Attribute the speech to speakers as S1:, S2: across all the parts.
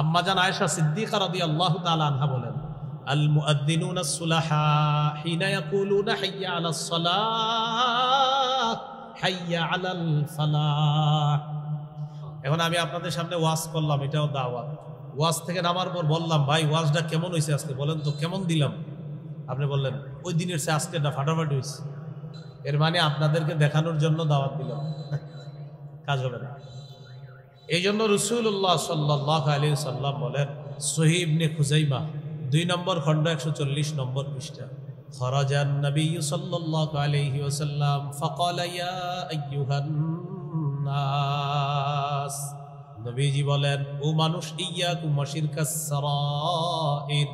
S1: আম্মা জান আয়েশা সিদ্দিকা রাদিয়াল্লাহু তাআলা আনহা বলেন, আল মুআদ্দিনুনা সুলাহা হিনা ইয়াকুলুনা হাইয়া আলাস সালাহ হাইয়া আলাল ফালাহ। এখন আমি আপনাদের সামনে ওয়াজ করলাম, এটাও দাওয়াত। ওয়াজ থেকে নামার পর বললাম, ভাই ওয়াজটা কেমন হয়েছে আজকে, বলেন তো কেমন দিলাম? আপনি বললেন ওই দিনের চেয়ে আজকেরটা ফাটাফাটি হয়েছে। এর মানে আপনাদেরকে দেখানোর জন্য দাওয়াত দিলাম, কাজ হবে না। এই জন্য রাসূলুল্লাহ সাল্লাল্লাহু আলাইহি ওয়াসাল্লাম বলেন, সহিহ ইবনে খুজাইমা 2 নম্বর খণ্ড 140 নম্বর পৃষ্ঠা, খরাজান নবী সাল্লাল্লাহু আলাইহি ওয়াসাল্লাম ফাকালা ইয়া আইয়ুহান নাস, নবীজি বলেন, ও মানুষ, ইয়াকুম ওয়াশিরকাস সারাইর,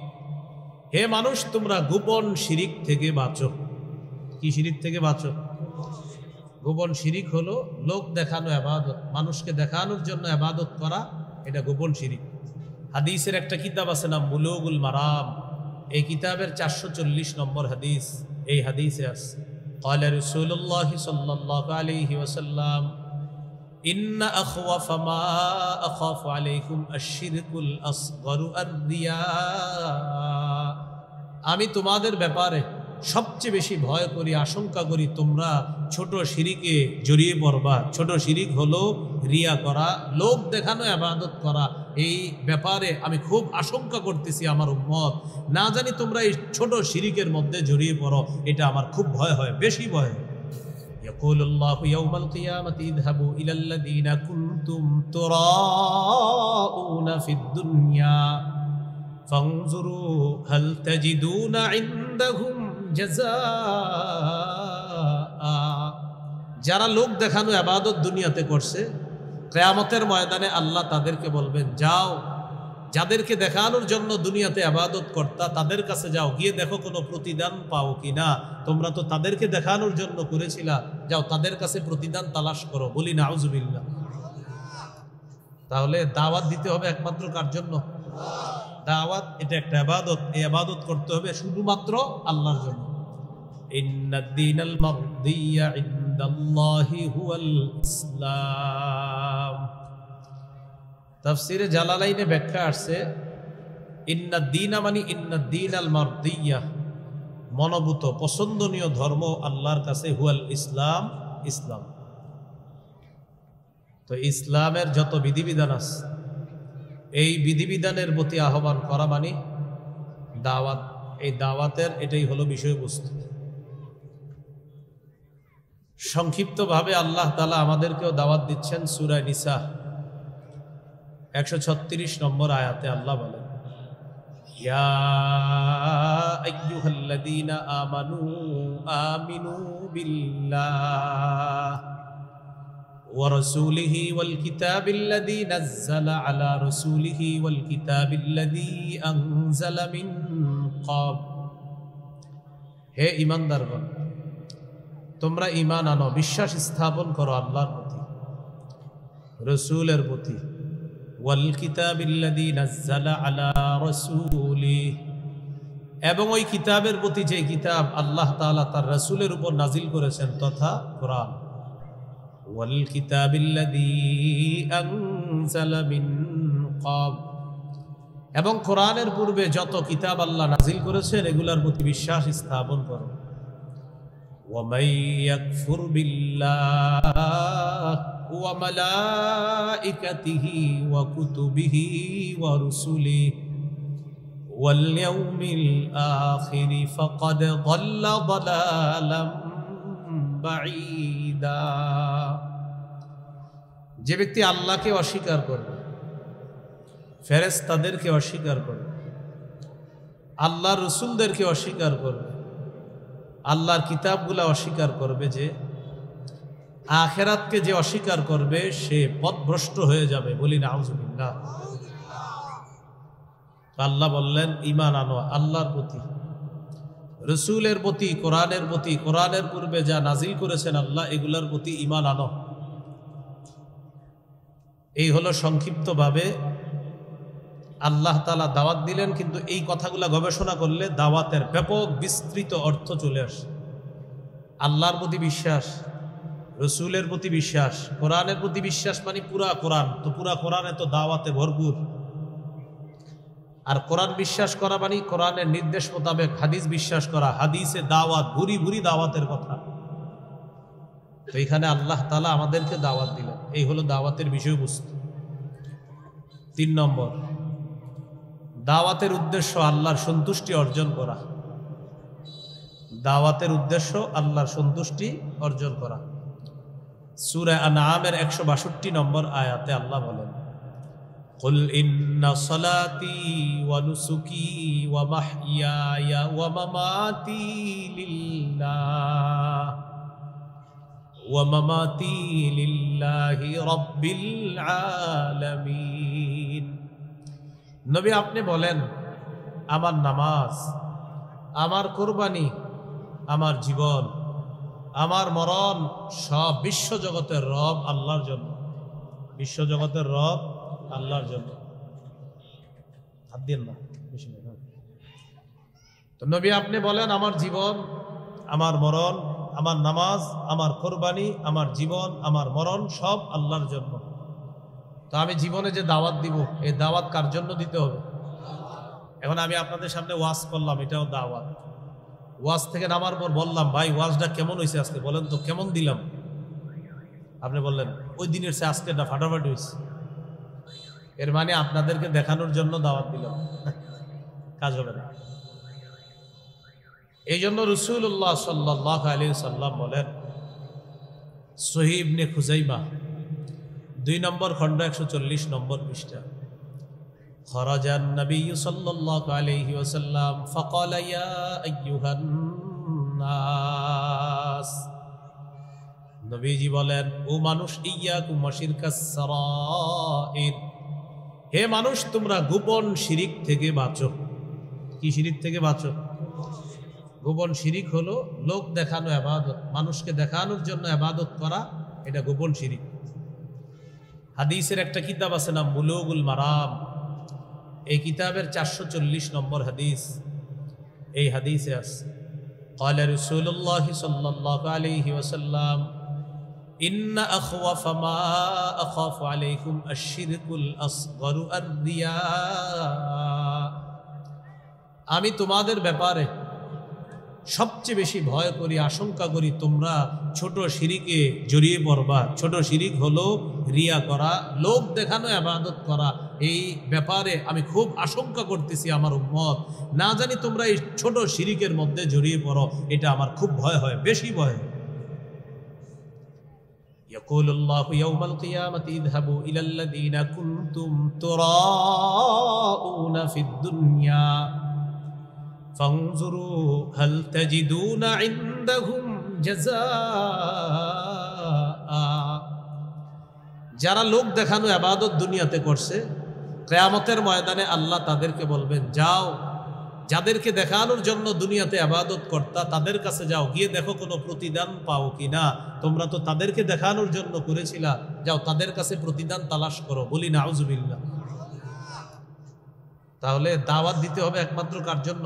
S1: হে মানুষ তোমরা গোপন শিরিক থেকে বাঁচো। কি শিরিক থেকে বাঁচো? গোপন শিরিক হলো লোক দেখানো ইবাদত, মানুষকে দেখানোর জন্য ইবাদত করা, এটা গোপন শিরিক। হাদিসের একটা কিতাব আছে নাম বুলুগুল মারাম, এই কিতাবের 440 নম্বর হাদিস, এই হাদিসে আছে, ক্বালা রাসূলুল্লাহ সাল্লাল্লাহু আলাইহি ওয়াসাল্লাম, ইন্না আখওয়াফা মা আখাফু আলাইকুম আশ-শিরকুল আসগরু আর-রিয়া, আমি তোমাদের ব্যাপারে সবচেয়ে বেশি ভয় করি, আশঙ্কা করি তোমরা ছোট শিরিকে জড়িয়ে পড়বা। ছোট শিরিক হলো রিয়া করা, লোক দেখানো ইবাদত করা। এই ব্যাপারে আমি খুব আশঙ্কা করতেছি আমার উম্মত, না জানি তোমরা এই ছোট শিরিকের মধ্যে জড়িয়ে পড়ো, এটা আমার খুব ভয় হয়, বেশি ভয় হয়। ইয়াকুলুল্লাহু ইয়াউমাল কিয়ামাতি ইযহাবু ইলাল্লাযীনা কুনতুম তুরাউনা ফিদ দুনিয়া ফানজুরু হাল তাজিদুনা ইনদাহুম জাযাআ, যারা লোক দেখানো ইবাদত দুনিয়াতে করছে, কিয়ামতের ময়দানে আল্লাহ তাদেরকে বলবেন, যাও যাদেরকে দেখানোর জন্য দুনিয়াতে ইবাদত করতা তাদের কাছে যাও, গিয়ে দেখো কোনো প্রতিদান পাও কিনা। তোমরা তো তাদেরকে দেখানোর জন্য করেছিলা, যাও তাদের কাছে প্রতিদান তালাশ করো। বলি নাউজুবিল্লাহ। তাহলে দাওয়াত দিতে হবে একমাত্র কার জন্য? দাওয়াত এটা একটা ইবাদত, এই ইবাদত করতে হবে শুধুমাত্র আল্লাহর জন্য। ইন্নাদ দীনাল মারদিয়া ইনদাল্লাহি হুয়াল ইসলাম। তাফসীরে জালালাইনে ব্যাখ্যা আসছে, ইন্নাদ দীনা মানে ইন্নাদ দীনাল মারদিয়া, মনোভূত পছন্দনীয় ধর্ম আল্লাহর কাছে হুয়াল ইসলাম, ইসলাম। তো ইসলামের যত বিধিবিধান আছে, এই বিধিবিধানের প্রতি আহ্বান করা মানে দাওয়াত। এই দাওয়াতের এটাই হলো বিষয়বস্তু। সংক্ষিপ্তভাবে আল্লাহ তাআলা আমাদেরকেও দাওয়াত দিচ্ছেন। সূরা নিসা 136 নম্বর আয়াতে আল্লাহ বলেন, ইয়া আইয়ুহাল্লাযীনা আমানু আমিনু বিল্লাহ ওয়া রাসূলিহি ওয়াল কিতাবিল্লাযী নাযালা আলা রাসূলিহি ওয়াল কিতাবিল্লাযী আনজালা মিন ক্বাব, হে ঈমানদারগণ, তোমরা ঈমান আনো, বিশ্বাস স্থাপন করো আল্লাহর প্রতি, রাসূলের প্রতি, ওয়াল কিতাবিল্লাযী নাযালা আলা রাসূলিহি, এবং ওই কিতাবের প্রতি যে কিতাব আল্লাহ তাআলা তার রাসূলের উপর নাজিল করেছেন তথা কোরআন, ওয়াল কিতাবিল্লাযী আনজালা মিন ক্বাব, এবং কোরআনের পূর্বে যত কিতাব আল্লাহ নাজিল করেছেন এগুলোর প্রতি বিশ্বাস স্থাপন করো। ওয়া মান ইয়াকফুর বিল্লাহ ওয়া মালাইকাতিহি ওয়া কুতুবিহি ওয়া রুসুলিহি ওয়াল ইয়াউমিল আখিরি ফাকাদ যাল্লা যালালাম বাঈদা, যে ব্যক্তি আল্লাহকে অস্বীকার করবে, ফেরেশতাদেরকে অস্বীকার করবে, আল্লাহর রাসূলদেরকে অস্বীকার করবে, আল্লাহর কিতাবগুলা অস্বীকার করবে, যে আখিরাতকে যে অস্বীকার করবে সে পথভ্রষ্ট হয়ে যাবে। বলি নাউজুবিল্লাহ। আল্লাহ বললেন, ঈমান আনো আল্লাহর প্রতি, রাসূলের প্রতি, কোরআনের প্রতি, কোরআনের পূর্বে যা নাজিল করেছেন আল্লাহ, এগুলোর প্রতি ঈমান আনো। এই হলো সংক্ষিপ্তভাবে আল্লাহ তাআলা দাওয়াত দিলেন। কিন্তু এই কথাগুলা গবেষণা করলে দাওয়াতের ব্যাপক বিস্তৃত অর্থ চলে আসে। আল্লাহর প্রতি বিশ্বাস, রাসূলের প্রতি বিশ্বাস, কোরআনের প্রতি বিশ্বাস মানে পুরা কোরআন। তো পুরা কোরআনে তো দাওয়াতে ভরপুর। আর কোরআন বিশ্বাস করা মানে কোরআনের নির্দেশ মোতাবেক হাদিস বিশ্বাস করা, হাদিসে দাওয়াত, ভুরি ভুরি দাওয়াতের কথা। তো এখানে আল্লাহ তাআলা আমাদেরকে দাওয়াত দিলেন, এই হলো দাওয়াতের বিষয়বস্তু। 3 নম্বর, দাওয়াতের উদ্দেশ্য আল্লাহর সন্তুষ্টি অর্জন করা। দাওয়াতের উদ্দেশ্য আল্লাহর সন্তুষ্টি অর্জন করা। সূরা আনআমের 162 নম্বর আয়াতে আল্লাহ বলেন, কুল ইন্না সলাতি ওয়া নুসুকি ওয়া মাহইয়ায়া ওয়া মামাতি লিল্লাহি রাব্বিল আলামিন। নবী আপনি বলেন, আমার নামাজ, আমার কুরবানি, আমার জীবন, আমার মরণ সব বিশ্বজগতের রব আল্লাহর জন্য। বিশ্বজগতের রব আল্লাহর জন্য। হাত দিন না, বেশি না। তো নবী আপনি বলেন, আমার জীবন, আমার মরণ, আমার নামাজ, আমার কোরবানি, আমার জীবন, আমার মরণ সব আল্লাহর জন্য। তো আমি জীবনে যে দাওয়াত দিব, এই দাওয়াত কার জন্য দিতে হবে? এখন আমি আপনাদের সামনে ওয়াজ করলাম, এটাও দাওয়াত। ওয়াজ থেকে নামার পর বললাম, ভাই ওয়াজটা কেমন হয়েছে আজকে, বলেন তো কেমন দিলাম? আপনি বললেন ওই দিনের চেয়ে আজকেটা ফাটাফাটি হয়েছে। এর মানে আপনাদেরকে দেখানোর জন্য দাওয়াত দিলাম, কাজ হবে না। এই জন্য রাসূলুল্লাহ সাল্লাল্লাহু আলাইহি সাল্লাম বলেন, সহিহ ইবনে খুজাইমা 2 নম্বর খণ্ড 140 নম্বর পৃষ্ঠা, খরাজান নবী সাল্লাল্লাহু আলাইহি ওয়াসাল্লাম ফাকালা ইয়া আইয়ুহান নাস। নবীজি বলেন, ও মানুষ, ইয়াকুম ওয়াশিরকাস সারাইর, হে মানুষ তোমরা গোপন শিরিক থেকে বাঁচো। কি শিরিক থেকে বাঁচো? গোপন শিরিক হলো লোক দেখানো ইবাদত, মানুষকে দেখানোর জন্য ইবাদত করা, এটা গোপন শিরিক। হাদিসের একটা কিতাব আছে নাম বুলুগুল মারাম, এই কিতাবের 440 নম্বর হাদিস, এই হাদিসে আছে, قال رسول الله صلى الله عليه وسلم إن أخوف ما أخاف عليكم الشرك الأصغر الرياء। আমি তোমাদের ব্যাপারে সবচেয়ে বেশি ভয় করি, আশঙ্কা করি তোমরা ছোট শিরিকে জড়িয়ে পড়বা। ছোট শিরিক হলো রিয়া করা, লোক দেখানো ইবাদত করা। এই ব্যাপারে আমি খুব আশঙ্কা করতেছি আমার উম্মত, না জানি তোমরা এই ছোট শিরিকের মধ্যে জড়িয়ে পড়ো, এটা আমার খুব ভয় হয়, বেশি ভয় হয়। ইয়াকুলুল্লাহু ইয়াউমাল কিয়ামাতি ইযহাবু ইলাল্লাযীনা কুনতুম তুরাউনা ফিদ দুনিয়া ফানজুরু হাল তাজিদুনা ইনদাহুম জাযাআ। যারা লোক দেখানো ইবাদত দুনিয়াতে করছে, কিয়ামতের ময়দানে আল্লাহ তাদেরকে বলবেন, যাও যাদেরকে দেখানোর জন্য দুনিয়াতে ইবাদত করতা তাদের কাছে যাও, গিয়ে দেখো কোনো প্রতিদান পাও কিনা। তোমরা তো তাদেরকে দেখানোর জন্য করেছিলা, যাও তাদের কাছে প্রতিদান তালাশ করো। বলি নাউজুবিল্লাহ। তাহলে দাওয়াত দিতে হবে একমাত্র কার জন্য?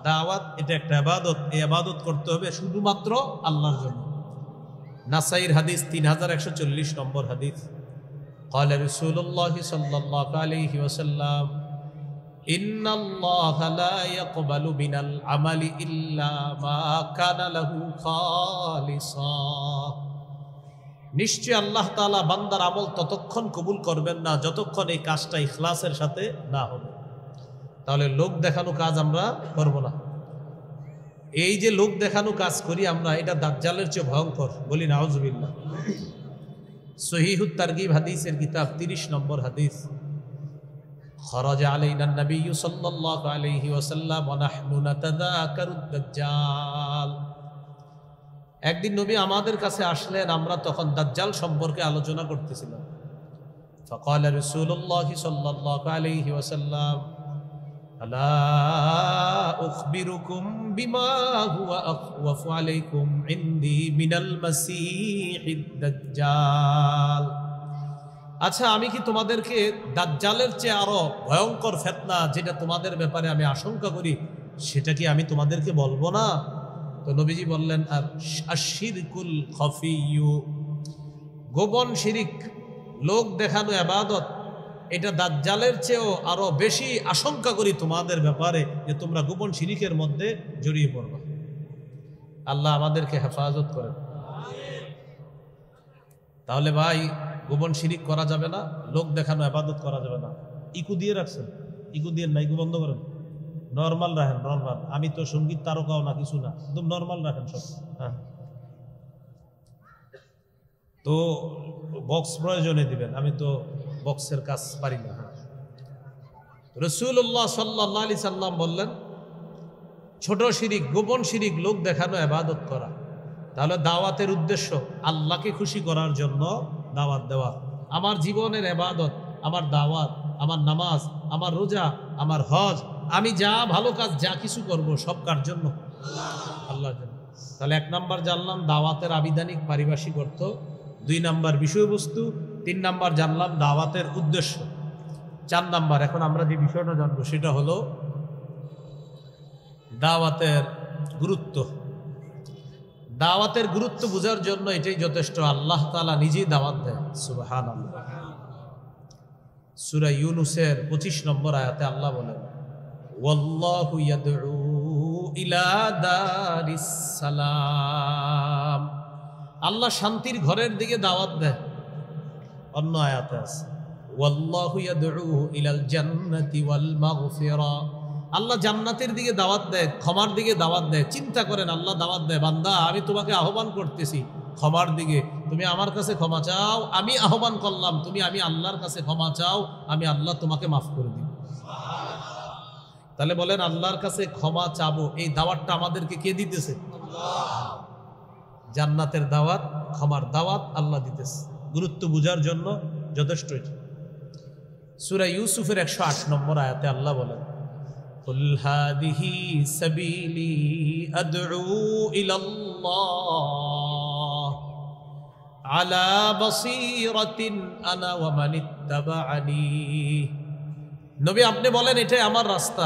S1: দাওয়াত এটা একটা ইবাদত, এই ইবাদত করতে হবে শুধুমাত্র আল্লাহর জন্য। নাসাইর হাদিস 3140 নম্বর হাদিস, قال رسول الله صلى الله عليه وسلم إن الله لا يقبل من العمل إلا ما كان له خالصا। নিশ্চয় আল্লাহ তাআলা বান্দার আমল ততক্ষণ কবুল করবেন না যতক্ষণ এই কাজটা ইখলাসের সাথে না হবে। তাহলে লোক দেখানো কাজ আমরা করব না। এই যে লোক দেখানো কাজ করি আমরা, এটা দাজ্জালের চেয়ে ভয়ঙ্কর। বলি নাউজুবিল্লাহ। সহিহুত তারগিব হাদিসের কিতাব 30 নম্বর হাদিস, খরাজা আলাইনা নবী সাল্লাল্লাহু আলাইহি ওয়াসাল্লাম ওয়া নাহনু নাতাযাকারুদ দাজ্জাল। একদিন নবী আমাদের কাছে আসলেন, আমরা তখন দাজ্জাল সম্পর্কে আলোচনা করতেছিলাম। ফাকাল রাসূলুল্লাহ সাল্লাল্লাহু আলাইহি ওয়াসাল্লাম আলা উখবিরুকুম বিমা হুয়া আখওয়াফু আলাইকুম ইনদি মিনাল মাসীহিদ দাজ্জাল। আচ্ছা, আমি কি তোমাদেরকে দাজ্জালের চেয়ে আরো ভয়ঙ্কর ফিতনা, যেটা তোমাদের ব্যাপারে আমি আশঙ্কা করি, সেটা কি আমি তোমাদেরকে বলবো না? তো নবীজি বললেন, আশ-শিরকুল খাফিয়্যু, গোপন শিরিক, লোক দেখানো ইবাদত, এটা দাজ্জালের চেয়েও আরো বেশি আশঙ্কা করি তোমাদের ব্যাপারে যে তোমরা গোপন শিরিকের মধ্যে জড়িয়ে পড়বে। আল্লাহ আমাদেরকে হেফাজত করেন। তাহলে ভাই গোপন শিরিক করা যাবে না, লোক দেখানো ইবাদত করা যাবে না। ইকু দিয়ে রাখছেন, ইকু দিয়ে না, ইকু বন্ধ করেন, নর্মাল রাখেন, নর্মাল। আমি তো সঙ্গীত তারকাও না, কিছু না, একদম নর্মাল রাখেন সব। হ্যাঁ, তো বক্স প্রয়োজনে দিবেন, আমি তো বক্সের কাজ পারি না। রাসূলুল্লাহ সাল্লাল্লাহু আলাইহি সাল্লাম বললেন, ছোট শিরিক, গোপন শিরিক, লোক দেখানো ইবাদত করা। তাহলে দাওয়াতের উদ্দেশ্য আল্লাহকে খুশি করার জন্য দাওয়াত দেওয়া। আমার জীবনের ইবাদত, আমার দাওয়াত, আমার নামাজ, আমার রোজা, আমার হজ, আমি যা ভালো কাজ যা কিছু করব সব কার জন্য? আল্লাহর জন্য। তাহলে 1 নাম্বার জানলাম দাওয়াতের আবিধানিক পারিভাষিক অর্থ, 2 নাম্বার বিষয়বস্তু, 3 নাম্বার জানলাম দাওয়াতের উদ্দেশ্য। 4 নাম্বার এখন আমরা যে বিষয়টা জানবো সেটা হলো দাওয়াতের গুরুত্ব। দাওয়াতের গুরুত্ব বোঝার জন্য এটাই যথেষ্ট, আল্লাহ তাআলা নিজেই দাওয়াত দেয়। সুবহানাল্লাহ। সূরা ইউনূসের 25 নম্বর আয়াতে আল্লাহ বলেন, ওয়াল্লাহু ইয়াদউ ইলা দারিস সালাম। আল্লাহ শান্তির ঘরের দিকে দাওয়াত দেয়। অন্য আয়াতে আছে, ওয়াল্লাহু ইয়াদউ ইলাল জান্নাতি ওয়াল মাগফিরা। আল্লাহ জান্নাতের দিকে দাওয়াত দেয়, ক্ষমার দিকে দাওয়াত দেয়। চিন্তা করেন, আল্লাহ দাওয়াত দেয়, বান্দা আমি তোমাকে আহ্বান করতেছি ক্ষমার দিকে, তুমি আমার কাছে ক্ষমা চাও। আমি আহ্বান করলাম, আমি আল্লাহর কাছে ক্ষমা চাও, আমি আল্লাহ তোমাকে মাফ করে দিব। তাহলে বলেন আল্লাহর কাছে ক্ষমা চাবো, এই দাওয়াতটা আমাদেরকে কে দিতেছে? জান্নাতের দাওয়াত, ক্ষমার দাওয়াত আল্লাহ দিতেছে। গুরুত্ব বুঝার জন্য যথেষ্ট। সূরা ইউসুফের 108 নম্বর আয়াতে আল্লাহ বলেন, কুল হাদিহি সাবিলি আদউ ইলাল্লাহ আলা বাসীরাতিন আনা ওয়া মানিত্তাবাআনি। নবী আপনি বলেন এটাই আমার রাস্তা।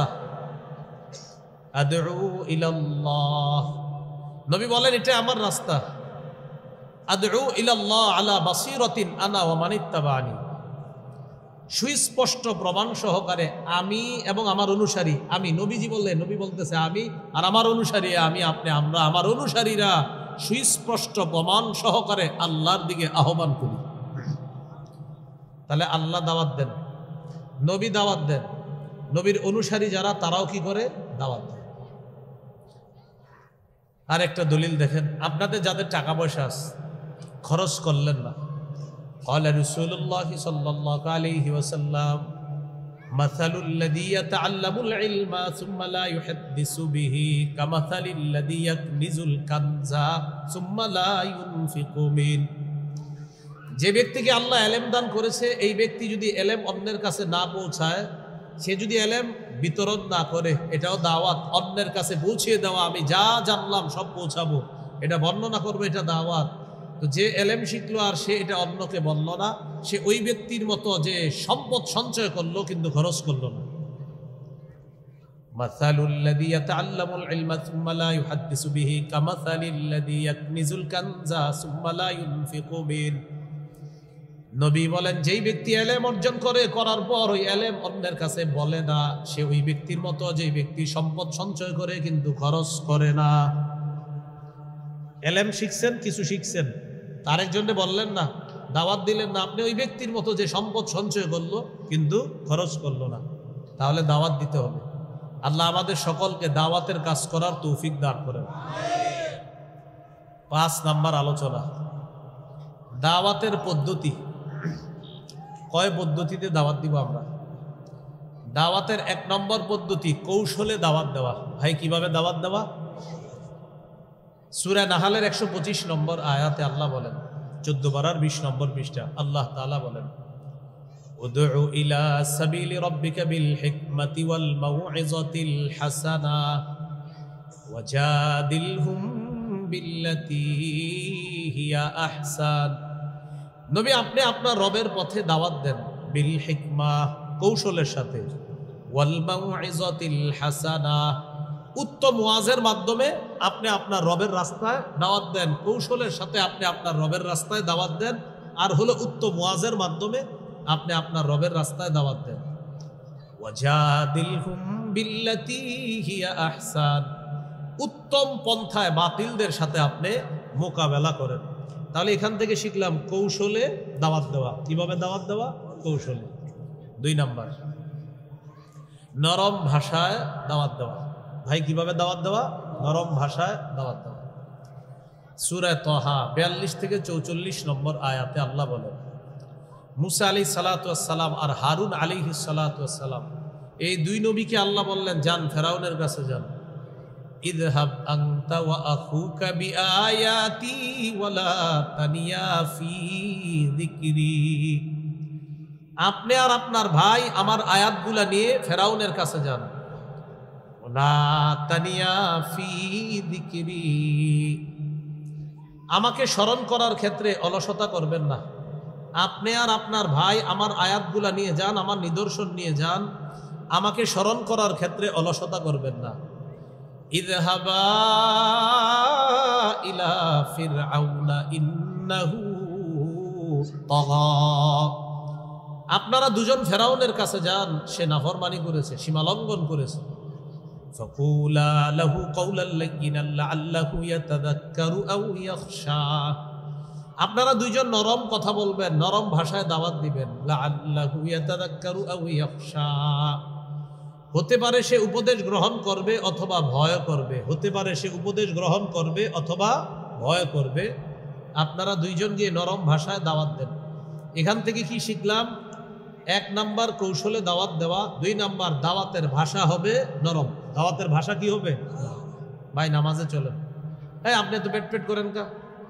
S1: আদউ ইলাল্লাহ, নবী বলেন এটা আমার রাস্তা। আদউ ইলাল্লাহ আলা বাসীরাতিন আনা ওয়া মানিত্তাবাআনি, সুস্পষ্ট প্রমাণ সহকারে আমি এবং আমার অনুসারী। আমি নবীজি বললেন, নবী বলতেছে আমি আর আমার অনুসারী, আমি আপনি আমরা আমার অনুসারীরা সুস্পষ্ট প্রমাণ সহকারে আল্লাহর দিকে আহ্বান করি। তাহলে আল্লাহ দাওয়াত দেন, নবী দাওয়াত দেন, নবীর অনুসারী যারা তারাও কি করে? দাওয়াত দেন। আর একটা দলিল দেখেন, আপনাদের যাদের টাকা পয়সা আছে খরচ করলেন না, قال رسول الله صلى الله عليه وسلم مثل الذي يتعلم العلم ثم لا يحدث به كمثل الذي يكنز الكنز ثم لا ينفق منه। যে ব্যক্তিকে আল্লাহ ইলম দান করেছে, এই ব্যক্তি যদি ইলম অন্যের কাছে না পৌঁছায়, সে যদি ইলম বিতরণ না করে, এটাও দাওয়াত। অন্যের কাছে পৌঁছিয়ে দেওয়া, আমি যা জানলাম সব পৌঁছাবো, এটা বর্ণনা করবো, এটা দাওয়াত। তো যে এলেম শিখলো আর সে এটা অন্যকে বলল না, সে ওই ব্যক্তির মতো যে সম্পদ সঞ্চয় করলো কিন্তু খরচ করলো না। মাসালুল্লাযী ইয়াতাআল্লামুল ইলমা সুম্মা লা ইউহাদ্দিসু বিহি কামাসালিল্লাযী ইয়াকনিজুল কানজা সুম্মা লা ইউনফিকু বিহি। নবী বলেন, যেই ব্যক্তি এলেম অর্জন করে, করার পর ওই এলেম অন্যের কাছে বলে না, সে ওই ব্যক্তির মতো যেই ব্যক্তি সম্পদ সঞ্চয় করে কিন্তু খরচ করে না। এলেম শিখছেন, কিছু শিখছেন, আরেকজনকে বললেন না, দাওয়াত দিলেন না, আপনি ওই ব্যক্তির মতো যে সম্পদ সঞ্চয় করলো কিন্তু খরচ করলো না। তাহলে দাওয়াত দিতে হবে। আল্লাহ আমাদের সকলকে দাওয়াতের কাজ করার তৌফিক দান করেন। 5 নাম্বার আলোচনা, দাওয়াতের পদ্ধতি। কয় পদ্ধতিতে দাওয়াত দিব আমরা? দাওয়াতের 1 নম্বর পদ্ধতি কৌশলে দাওয়াত দেওয়া। ভাই কিভাবে দাওয়াত দেওয়া? সূরা নাহলের 125 নম্বর আয়াতে আল্লাহ বলেন, 14 পারার 20 নম্বর পৃষ্ঠা, আল্লাহ তাআলা বলেন, উদউ ইলা সাবিলি রাব্বিকা বিল হিকমাতি ওয়াল মাউইযাতিল হাসানা ওয়াজাদিলহুম বিল্লাতী হিয়া আহসান। নবী আপনি আপনার রবের পথে দাওয়াত দেন, বিল হিকমা কৌশলের সাথে, ওয়াল মাউইযাতিল হাসানা উত্তম ওয়াজের মাধ্যমে আপনি আপনার রবের রাস্তায় দাওয়াত দেন। কৌশলের সাথে আপনি আপনার রবের রাস্তায় দাওয়াত দেন। আর হলো উত্তম ওয়াজের মাধ্যমে আপনি আপনার রবের রাস্তায় দাওয়াত দেন। ওয়াজাদিলহুম বিল্লাতী হিয়া আহসান, উত্তম পন্থায় বাতিলদের সাথে আপনি মোকাবেলা করেন। তাহলে এখান থেকে শিখলাম কৌশলে দাওয়াত দেওয়া। কিভাবে দাওয়াত দেওয়া? কৌশলে। 2 নাম্বার, নরম ভাষায় দাওয়াত দেওয়া। ভাই কিভাবে দাওয়াত দেওয়া? নরম ভাষায় দাওয়াত দেওয়া। সূরা তাহা 42 থেকে 44 নম্বর আয়াতে আল্লাহ বলেন, মুসা আলাইহিস সালাতু ওয়াস সালাম আর হারুন আলাইহিস সালাতু ওয়াস সালাম, এই 2 নবীকে আল্লাহ বললেন, যান ফেরাউনের কাছে যান। ইযহাব আনতা ওয়া আখুকা বিআয়াতি ওয়ালা তানিয়া ফি যিকরি, আপনি আর আপনার ভাই আমার আয়াতগুলা নিয়ে ফেরাউনের কাছে যান। ওয়ালা তানিয়া ফি যিকরি, আমাকে স্মরণ করার ক্ষেত্রে অলসতা করবেন না। আপনি আর আপনার ভাই আমার আয়াতগুলা নিয়ে যান, আমার নিদর্শন নিয়ে যান, আমাকে স্মরণ করার ক্ষেত্রে অলসতা করবেন না। ইযহাবা ইলা ফিরআউনা ইন্নাহু তাগা, আপনারা দুজন ফেরাউনের কাছে যান, সে নাফরমানি করেছে, সীমালঙ্ঘন করেছে। ফাকুলা লাহু কাওলাল লাইয়িনান লাআল্লাহু ইয়াতাযাক্কারু আও ইয়াখশা, আপনারা দুইজন নরম কথা বলবেন, নরম ভাষায় দাওয়াত দিবেন। লাআল্লাহু ইয়াতাযাক্কারু আও ইয়াখশা, হতে পারে সে উপদেশ গ্রহণ করবে অথবা ভয় করবে, হতে পারে সে উপদেশ গ্রহণ করবে অথবা ভয় করবে। আপনারা দুইজন গিয়ে নরম ভাষায় দাওয়াত দেন। এখান থেকে কি শিখলাম? 1 নাম্বার কৌশলে দাওয়াত দেওয়া, 2 নাম্বার দাওয়াতের ভাষা হবে নরম। দাওয়াতের ভাষা কি হবে? ভাই নামাজে চলেন। এই আপনি এত পেট পেট করেন কা?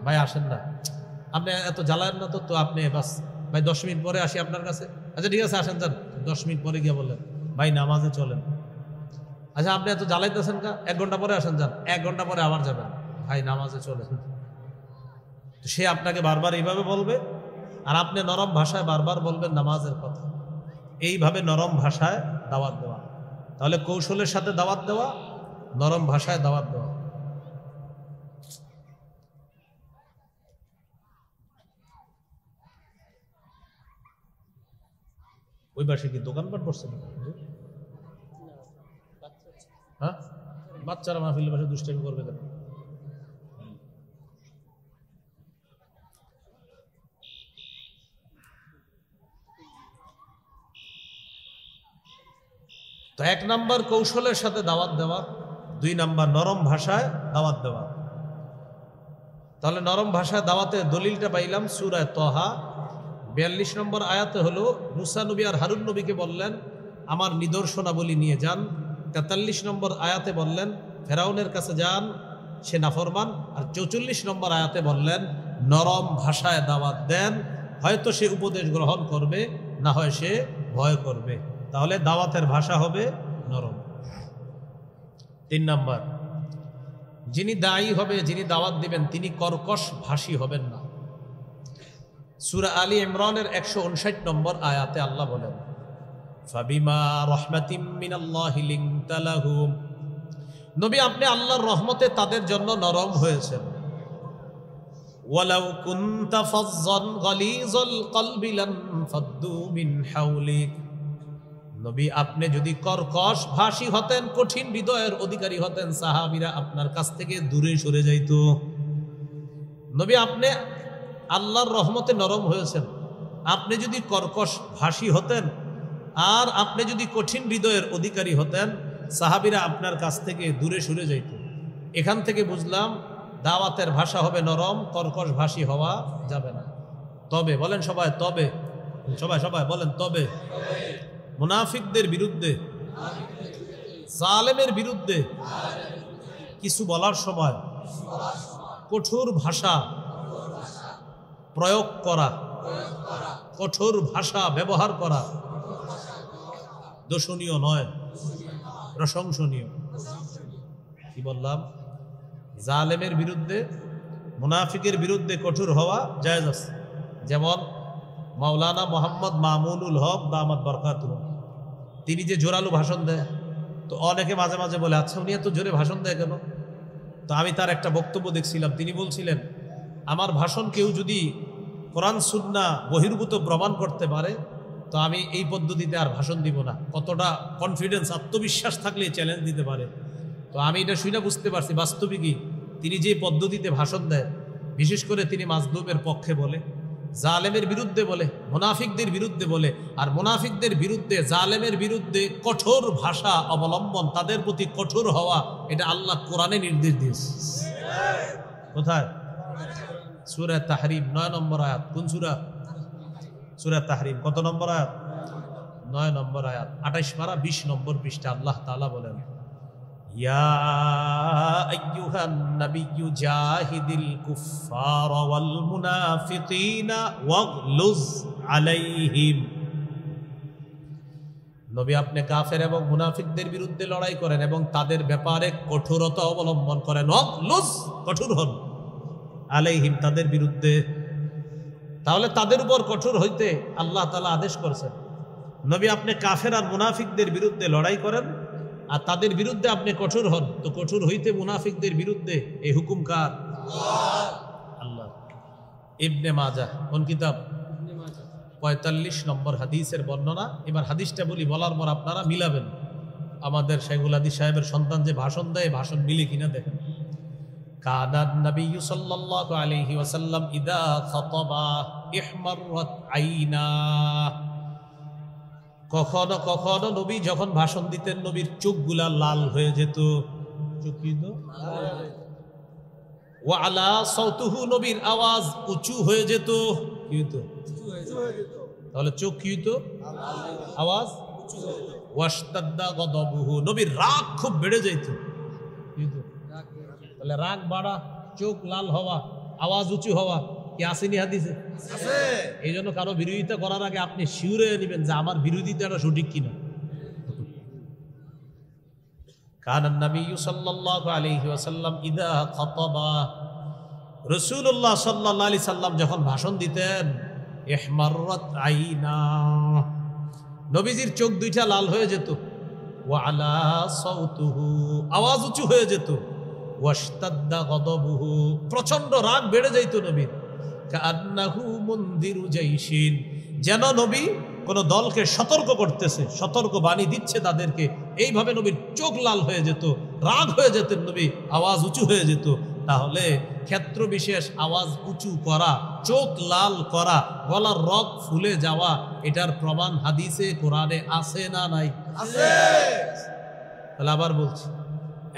S1: ভাই আসেন না, আপনি এত জ্বালায়েন না তো আপনি বাস ভাই 10 মিনিট পরে আসি আপনার কাছে। আচ্ছা ঠিক আছে আসেন, যান 10 মিনিট পরে গিয়ে বললেন ভাই নামাজে চলেন। আচ্ছা আপনি এত জ্বালাইতেছেন কা? 1 ঘন্টা পরে আসেন, যান 1 ঘন্টা পরে আবার যাবেন, ভাই নামাজে চলেন। সে আপনাকে বারবার এইভাবে বলবে, আর আপনি নরম ভাষায় বারবার বলবেন নামাজের কথা। এইভাবে নরম ভাষায় দাওয়াত দেওয়া। তাহলে কৌশলের সাথে দাওয়াত দেওয়া, নরম ভাষায় দাওয়াত দেওয়া। ওই পাশে কি দোকানপাট বসছে না? হ্যাঁ, বাচ্চারা মাহফিলের পাশে দুষ্টামি করবে কেন? তো 1 নাম্বার কৌশলের সাথে দাওয়াত দেওয়া, 2 নাম্বার নরম ভাষায় দাওয়াত দেওয়া। তাহলে নরম ভাষায় দাওয়াতের দলিলটা পাইলাম সূরা তাহা 42 নম্বর আয়াতে হলো, মুসা নবী আর হারুন নবীকে বললেন আমার নিদর্শনাবলী নিয়ে যান। 43 নম্বর আয়াতে বললেন ফেরাউনের কাছে যান, সে নাফরমান। আর 44 নম্বর আয়াতে বললেন নরম ভাষায় দাওয়াত দেন, হয়তো সে উপদেশ গ্রহণ করবে, না হয় সে ভয় করবে। তাহলে দাওয়াতের ভাষা হবে নরম। 3 নাম্বার, যিনি দায়ী হবে, যিনি দাওয়াত দিবেন, তিনি কর্কশ ভাষী হবেন না। সূরা আলী ইমরানের 159 নম্বর আয়াতে আল্লাহ বলেন, ফাবিমা রাহমাতিম মিনাল্লাহি লিনতা লাহুম, নবী আপনি আল্লাহর রহমতে তাদের জন্য নরম হয়েছেন। ওয়ালাউ কুনতা ফাজ্জান গালিজাল কলবি লানফাদ্দু মিন হাওলিক, নবী আপনি যদি কর্কশ ভাষী হতেন, কঠিন হৃদয়ের অধিকারী হতেন, সাহাবীরা আপনার কাছ থেকে দূরে সরে যাইত। নবী আপনি আল্লাহর রহমতে নরম হয়েছেন, আপনি যদি কর্কশ ভাষী হতেন আর আপনি যদি কঠিন হৃদয়ের অধিকারী হতেন, সাহাবীরা আপনার কাছ থেকে দূরে সরে যাইত। এখান থেকে বুঝলাম দাওয়াতের ভাষা হবে নরম, কর্কশ ভাষী হওয়া যাবে না। তবে বলেন সবাই, তবে সবাই বলেন তবে মুনাফিকদের বিরুদ্ধে, জালেমের বিরুদ্ধে কিছু বলার সময় কঠোর ভাষা প্রয়োগ করা, কঠোর ভাষা ব্যবহার করা দোষণীয় নয়, প্রশংসনীয়। কি বললাম? জালেমের বিরুদ্ধে, মুনাফিকের বিরুদ্ধে কঠোর হওয়া জায়েজ আছে। যেমন মাওলানা মোহাম্মদ মামুনুল হক দামাত বরকাতুহু, তিনি যে জোরালো ভাষণ দেয়, তো অনেকে মাঝে মাঝে বলে আচ্ছা উনি এত জোরে ভাষণ দেয় কেন? তো আমি তার একটা বক্তব্য দেখছিলাম, তিনি বলছিলেন আমার ভাষণ কেউ যদি কোরআন সুন্নাহ বহির্ভূত প্রমাণ করতে পারে তো আমি এই পদ্ধতিতে আর ভাষণ দিব না। কতটা কনফিডেন্স, আত্মবিশ্বাস থাকলে চ্যালেঞ্জ দিতে পারে। তো আমি এটা শুনে বুঝতে পারছি বাস্তবিকই তিনি যে পদ্ধতিতে ভাষণ দেয়, বিশেষ করে তিনি মাজলুমের পক্ষে বলে, জালেমের বিরুদ্ধে বলে, মুনাফিকদের বিরুদ্ধে বলে। আর মুনাফিকদের বিরুদ্ধে, জালেমের বিরুদ্ধে কঠোর ভাষা অবলম্বন, তাদের প্রতি কঠোর হওয়া, এটা আল্লাহ কোরআনে নির্দেশ দিয়েছে। কোথায়? সূরা তাহরিম 9 নম্বর আয়াত। কোন সূরা? সূরা তাহরিম কত নম্বর আয়াত? 9 নম্বর আয়াত, 28 পারা 20 নম্বর পৃষ্ঠা। আল্লাহ তাআলা বলেন, ইয়া আইয়ুহান নাবিয়্যু জাহিদিল কুফফারা ওয়াল মুনাফিকিনা ওয়াগলুজ আলাইহিম। নবী, আপনি কাফের এবং মুনাফিকদের বিরুদ্ধে লড়াই করেন এবং তাদের ব্যাপারে কঠোরতা অবলম্বন করেন। ওয়াগলুজ, কঠোর হন, আলাইহিম, তাদের বিরুদ্ধে। তাহলে তাদের উপর কঠোর হইতে আল্লাহ তাআলা আদেশ করেছেন। নবী, আপনি কাফের আর মুনাফিকদের বিরুদ্ধে লড়াই করেন আর তাদের বিরুদ্ধে আপনি কঠোর হন। তো কঠোর হইতে মুনাফিকদের বিরুদ্ধে এই হুকুম কার? আল্লাহ। ইবনে মাজাহ, কোন কিতাব? 45 নম্বর হাদিসের বর্ণনা। এবার হাদিসটা বলি, বলার পর আপনারা মিলাবেন। আমাদের শাইখুল হাদিস সাহেবের সন্তান যে ভাষণ দেয়, ভাষণ মিলে কিনা দেখেন। কানান নবী সাল্লাল্লাহু আলাইহি ওয়াসাল্লাম ইদা খাতাবা ইহমাররাত আইনা। কখনো কখনো নবী যখন ভাষণ দিতেন, নবীর চোখগুলা লাল হয়ে যেত। চোখ কি হতো? ওয়া আলা সাউতুহু, নবীর আওয়াজ উঁচু হয়ে যেত। কি হতো? তাহলে চোখ কি হতো? আওয়াজ উঁচু হয়ে যেত। ওয়াশতাদ্দা গদাবুহু, নবীর রাগ খুব বেড়ে যেত। কি হতো? তাহলে রাগ বাড়া, চোখ লাল হওয়া, আওয়াজ উঁচু হওয়া, কি আসেনি হাদিসে? আছে। এই জন্য কারো বিরোধিতা করার আগে আপনি শিওরে নেবেন যে আমার বিরোধিতাটা সঠিক কিনা। কানান নবী সাল্লাল্লাহু আলাইহি ওয়াসাল্লাম ইদা খাতাবা, রাসূলুল্লাহ সাল্লাল্লাহু আলাইহি সাল্লাম যখন ভাষণ দিতেন, ইহমাররাত আইনা, নবীজির চোখ দুইটা লাল হয়ে যেত। ওয়া আলা সাউতুহু, আওয়াজ উঁচু হয়ে যেত। ওয়াশতাদ্দা গদাবুহু, প্রচন্ড রাগ বেড়ে যাইত নবীর। কান্নাহু মুনদিরু জাইশিন, যেন নবী কোন দলকে সতর্ক করতেছে, সতর্ক বাণী দিচ্ছে তাদেরকে। এইভাবে নবীর চোখ লাল হয়ে যেত, রাগ হয়ে যেতেন নবী, আওয়াজ উঁচু হয়ে যেত। তাহলে ক্ষেত্র বিশেষ আওয়াজ উঁচু করা, চোখ লাল করা, গলার রগ ফুলে যাওয়া, এটার প্রমাণ হাদিসে কোরআনে আছে না নাই? আছে। তাহলে আবার বলছি,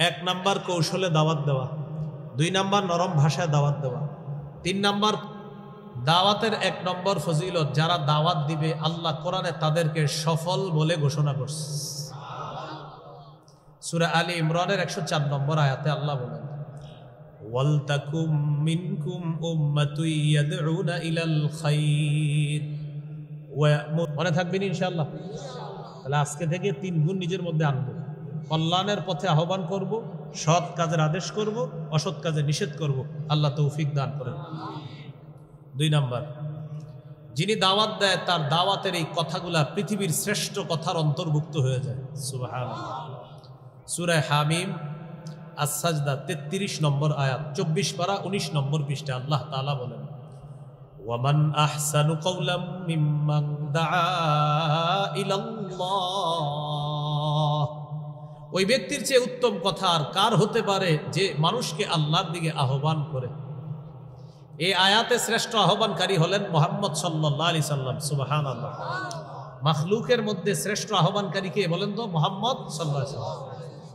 S1: 1 নাম্বার কৌশলে দাওয়াত দেওয়া, 2 নাম্বার নরম ভাষায় দাওয়াত দেওয়া, 3 নাম্বার দাওয়াতের 1 নম্বর ফজিলত, যারা দাওয়াত দিবে আল্লাহ কোরআনে তাদেরকে সফল বলে ঘোষণা করছে। সূরা আলী ইমরানের 104 নম্বর আয়াতে আল্লাহ বলেন, ওয়ালতাকুম মিনকুম উম্মাতুন ইয়াদউনা ইলাল খায়র ওয়া ইয়া'মুর। মনে থাকবেন ইনশাআল্লাহ। তাহলে আজকে থেকে 3 গুণ নিজের মধ্যে আনবো। কল্যাণের পথে আহ্বান করব, সৎ কাজের আদেশ করব, অসৎ কাজে নিষেধ করব। আল্লাহ তৌফিক দান করেন। 2 নাম্বার, যিনি দাওয়াত দেয় তার দাওয়াতের এই কথাগুলা পৃথিবীর শ্রেষ্ঠ কথার অন্তর্ভুক্ত হয়ে যায়। সুবহানাল্লাহ। সূরা হামিম আস-সাজদা 33 নম্বর আয়াত, 24 পারা 19 নম্বর পৃষ্ঠা। আল্লাহ তাআলা বলেন, ওয়ামান আহসানু কাওলাম মিম্মান দাআ ইলাল্লাহ, ওই ব্যক্তির চেয়ে উত্তম কথা আর কার হতে পারে যে মানুষকে আল্লাহর দিকে আহ্বান করে। এই আয়াতে শ্রেষ্ঠ আহ্বানকারী হলেন মুহাম্মদ সাল্লাল্লাহু আলাইহি সাল্লাম। সুবহানাল্লাহ। মাখলুকের মধ্যে শ্রেষ্ঠ আহ্বানকারী কে বলেন তো? মুহাম্মদ সাল্লাল্লাহু আলাইহি সাল্লাম।